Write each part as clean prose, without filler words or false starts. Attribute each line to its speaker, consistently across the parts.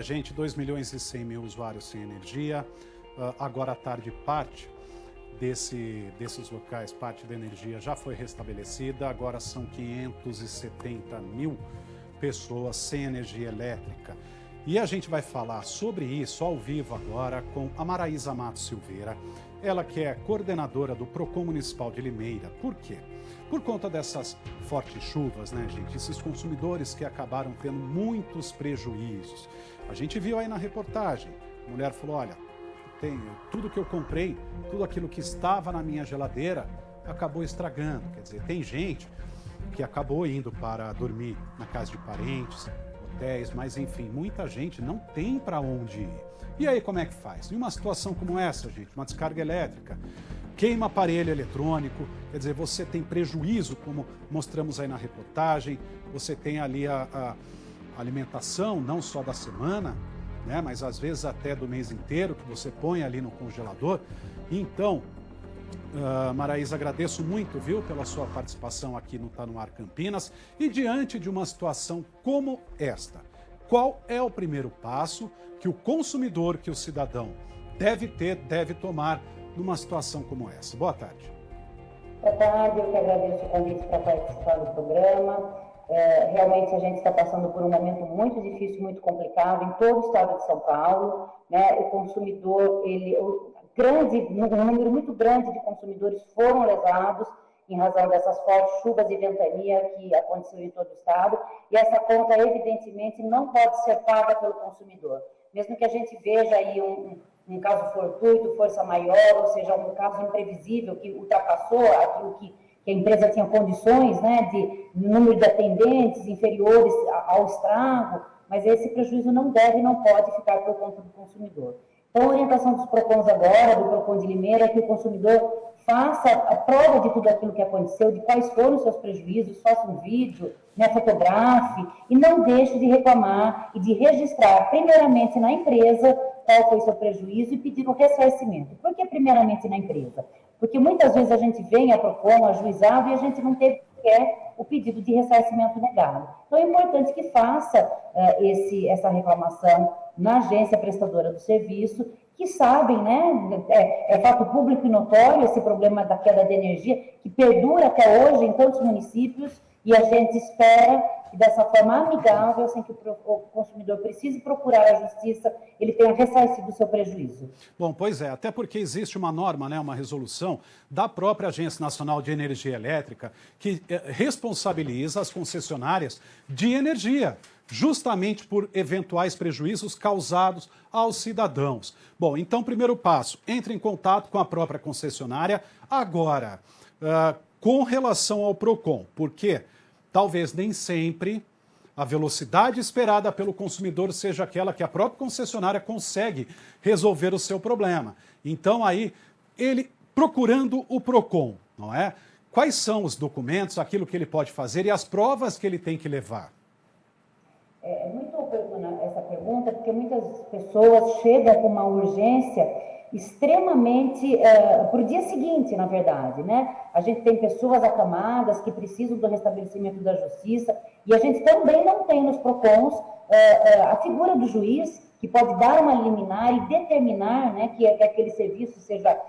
Speaker 1: gente, 2 milhões e 100 mil usuários sem energia. Agora à tarde parte desses locais, parte da energia já foi restabelecida. Agora são 570 mil pessoas sem energia elétrica. E a gente vai falar sobre isso ao vivo agora com a Maraísa Matos Silveira, ela que é coordenadora do Procon Municipal de Limeira. Por quê? Por conta dessas fortes chuvas, né, gente? Esses consumidores que acabaram tendo muitos prejuízos. A gente viu aí na reportagem, a mulher falou, olha, tudo que eu comprei, tudo aquilo que estava na minha geladeira, acabou estragando. Quer dizer, tem gente que acabou indo para dormir na casa de parentes, hotéis, mas enfim, muita gente não tem para onde ir. E aí como é que faz? Em uma situação como essa, gente, uma descarga elétrica, queima aparelho eletrônico, quer dizer, você tem prejuízo, como mostramos aí na reportagem, você tem ali a alimentação, não só da semana, né, mas às vezes até do mês inteiro, que você põe ali no congelador. Então, Maraísa, agradeço muito, viu, pela sua participação aqui no Tá No Ar Campinas. E diante de uma situação como esta, qual é o primeiro passo que o consumidor, que o cidadão deve tomar numa situação como essa? Boa tarde.
Speaker 2: Boa tarde, eu que agradeço o convite para participar do programa. Realmente a gente está passando por um momento muito difícil, muito complicado em todo o estado de São Paulo, né? O consumidor, um número muito grande de consumidores foram lesados em razão dessas fortes chuvas e ventania que aconteceram em todo o estado, e essa conta evidentemente não pode ser paga pelo consumidor. Mesmo que a gente veja aí um caso fortuito, força maior, ou seja, um caso imprevisível que ultrapassou aquilo que a empresa tinha condições, né, de número de atendentes inferiores ao estrago, mas esse prejuízo não pode ficar por conta do consumidor. Então, a orientação dos PROCONs agora, do PROCON de Limeira, é que o consumidor faça a prova de tudo aquilo que aconteceu, de quais foram os seus prejuízos, faça um vídeo, né, fotografe, e não deixe de reclamar e de registrar, primeiramente na empresa, qual foi o seu prejuízo e pedir o ressarcimento. Por que primeiramente na empresa? Porque muitas vezes a gente vem a PROCON, ajuizado, e a gente não teve sequer o pedido de ressarcimento negado. Então, é importante que faça essa reclamação na agência prestadora do serviço, que sabem, né, é fato público e notório esse problema da queda de energia, que perdura até hoje em tantos municípios, e a gente espera que dessa forma amigável, sem que o consumidor precise procurar a justiça, ele tenha ressarcido o seu prejuízo.
Speaker 1: Bom, pois é, até porque existe uma norma, né, uma resolução da própria Agência Nacional de Energia Elétrica que responsabiliza as concessionárias de energia, justamente por eventuais prejuízos causados aos cidadãos. Bom, então, primeiro passo, entre em contato com a própria concessionária. Agora, com relação ao PROCON, porque talvez nem sempre a velocidade esperada pelo consumidor seja aquela que a própria concessionária consegue resolver o seu problema. Então, aí, ele procurando o PROCON, não é? Quais são os documentos, aquilo que ele pode fazer e as provas que ele tem que levar?
Speaker 2: É muito oportuna essa pergunta, porque muitas pessoas chegam com uma urgência extremamente para o dia seguinte, na verdade, né? A gente tem pessoas acamadas que precisam do restabelecimento da justiça, e a gente também não tem nos PROCONs a figura do juiz, que pode dar uma liminar e determinar, né, que aquele serviço seja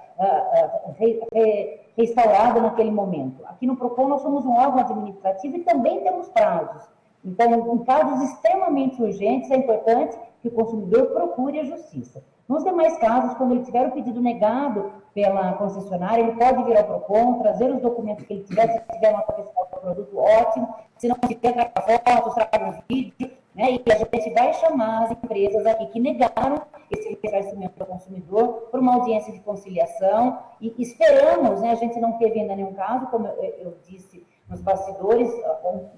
Speaker 2: restaurado naquele momento. Aqui no PROCON nós somos um órgão administrativo e também temos prazos. Então, em casos extremamente urgentes, é importante que o consumidor procure a justiça. Nos demais casos, quando ele tiver o pedido negado pela concessionária, ele pode vir ao PROCON, trazer os documentos que ele tiver, se tiver uma fiscal do produto, ótimo, se não tiver, traga fotos, traga um vídeo, né? E a gente vai chamar as empresas aqui que negaram esse ressarcimento do consumidor por uma audiência de conciliação, e esperamos, né? A gente não teve ainda nenhum caso, como eu disse, nos bastidores,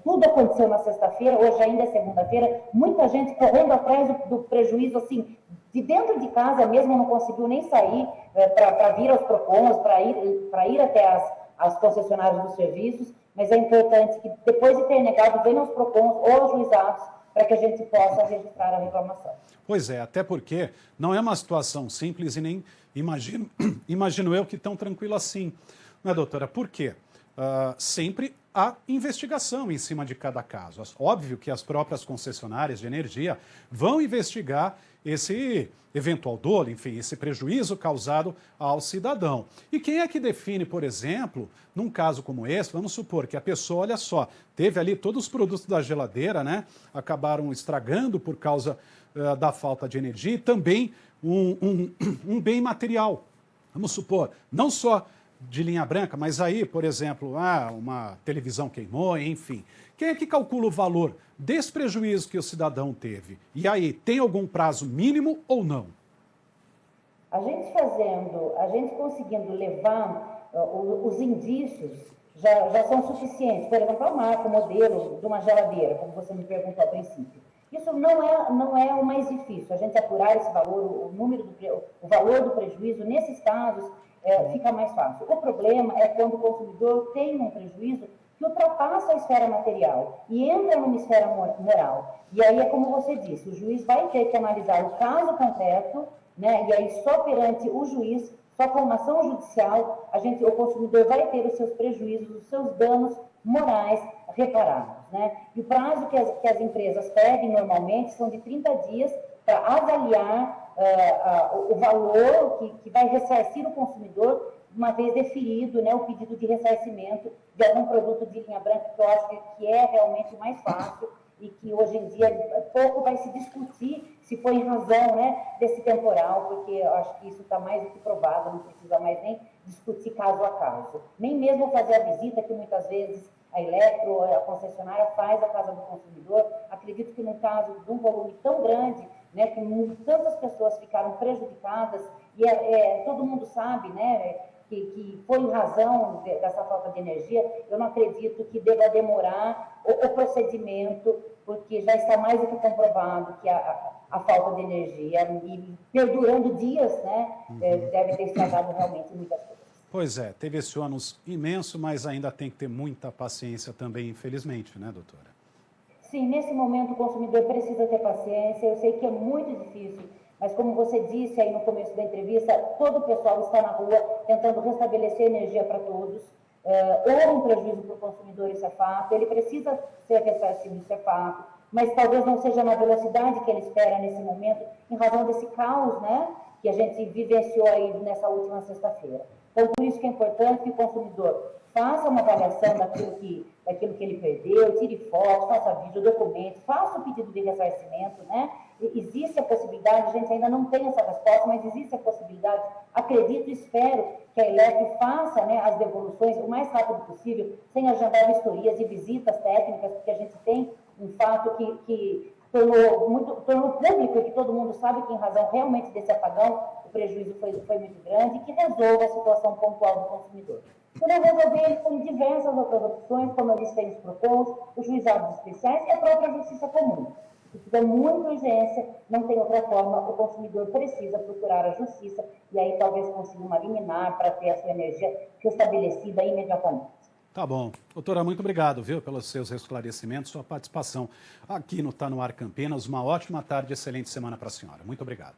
Speaker 2: tudo aconteceu na sexta-feira, hoje ainda é segunda-feira, muita gente correndo atrás do prejuízo, assim, de dentro de casa mesmo, não conseguiu nem sair para vir aos PROCONs, para ir até as concessionárias dos serviços, mas é importante que depois de ter negado, venham aos PROCONs ou aos juizados, para que a gente possa registrar a reclamação.
Speaker 1: Pois é, até porque não é uma situação simples e nem imagino eu que tão tranquila assim, não é, doutora? Por quê? sempre há investigação em cima de cada caso. Óbvio que as próprias concessionárias de energia vão investigar esse eventual dolo, enfim, esse prejuízo causado ao cidadão. E quem é que define, por exemplo, num caso como esse, vamos supor que a pessoa, olha só, teve ali todos os produtos da geladeira, né, acabaram estragando por causa da falta de energia e também um bem material. Vamos supor, não só de linha branca, mas aí, por exemplo, uma televisão queimou, enfim. Quem é que calcula o valor desse prejuízo que o cidadão teve? E aí, tem algum prazo mínimo ou não?
Speaker 2: A gente conseguindo levar os indícios já são suficientes. Por exemplo, a marca, o modelo de uma geladeira, como você me perguntou a princípio. Isso não é o mais difícil. A gente apurar esse valor, o valor do prejuízo, nesses casos, fica mais fácil. O problema é quando o consumidor tem um prejuízo que ultrapassa a esfera material e entra numa esfera moral. E aí é como você disse, o juiz vai ter que analisar o caso concreto, né? E aí só perante o juiz, só com uma ação judicial, o consumidor vai ter os seus prejuízos, os seus danos morais reparados, né? E o prazo que as empresas pedem normalmente são de 30 dias para avaliar o valor que vai ressarcir o consumidor, uma vez deferido, né, o pedido de ressarcimento de algum produto de linha branca, que eu acho que é realmente o mais fácil e que hoje em dia pouco vai se discutir se foi em razão, né, desse temporal, porque eu acho que isso está mais do que provado, não precisa mais nem discutir caso a caso. Nem mesmo fazer a visita que muitas vezes a Eletro, a concessionária, faz à casa do consumidor. Acredito que no caso de um volume tão grande, né, que tantas pessoas ficaram prejudicadas, e todo mundo sabe, né, que foi em razão dessa falta de energia, eu não acredito que deva demorar o procedimento, porque já está mais do que comprovado que a falta de energia, e perdurando dias, né, deve ter estragado realmente muitas coisas.
Speaker 1: Pois é, teve esse ônus imenso, mas ainda tem que ter muita paciência também, infelizmente, né, doutora?
Speaker 2: Sim, nesse momento o consumidor precisa ter paciência. Eu sei que é muito difícil, mas como você disse aí no começo da entrevista, todo o pessoal está na rua tentando restabelecer energia para todos. Houve um prejuízo para o consumidor, isso é fato. Ele precisa ser ressarcido, isso é fato. Mas talvez não seja na velocidade que ele espera nesse momento, em razão desse caos, né, que a gente vivenciou aí nessa última sexta-feira. Então, por isso que é importante que o consumidor faça uma avaliação daquilo que ele perdeu, tire fotos, faça vídeo, documente, faça o pedido de ressarcimento, né? Existe a possibilidade, a gente ainda não tem essa resposta, mas existe a possibilidade, acredito e espero que a Eletro faça, né, as devoluções o mais rápido possível, sem agendar vistorias e visitas técnicas, porque a gente tem um fato que tornou público, e que todo mundo sabe que em razão realmente desse apagão, o prejuízo foi muito grande, e que resolva a situação pontual do consumidor. Poder resolver ele com diversas outras opções, como eu disse, nos propôs, os juizados especiais e a própria justiça comum. Se tiver muita urgência, não tem outra forma, o consumidor precisa procurar a justiça e aí talvez consiga uma liminar para ter a sua energia restabelecida imediatamente.
Speaker 1: Tá bom. Doutora, muito obrigado, viu, pelos seus esclarecimentos, sua participação aqui no Tá No Ar Campinas. Uma ótima tarde, excelente semana para a senhora. Muito obrigado.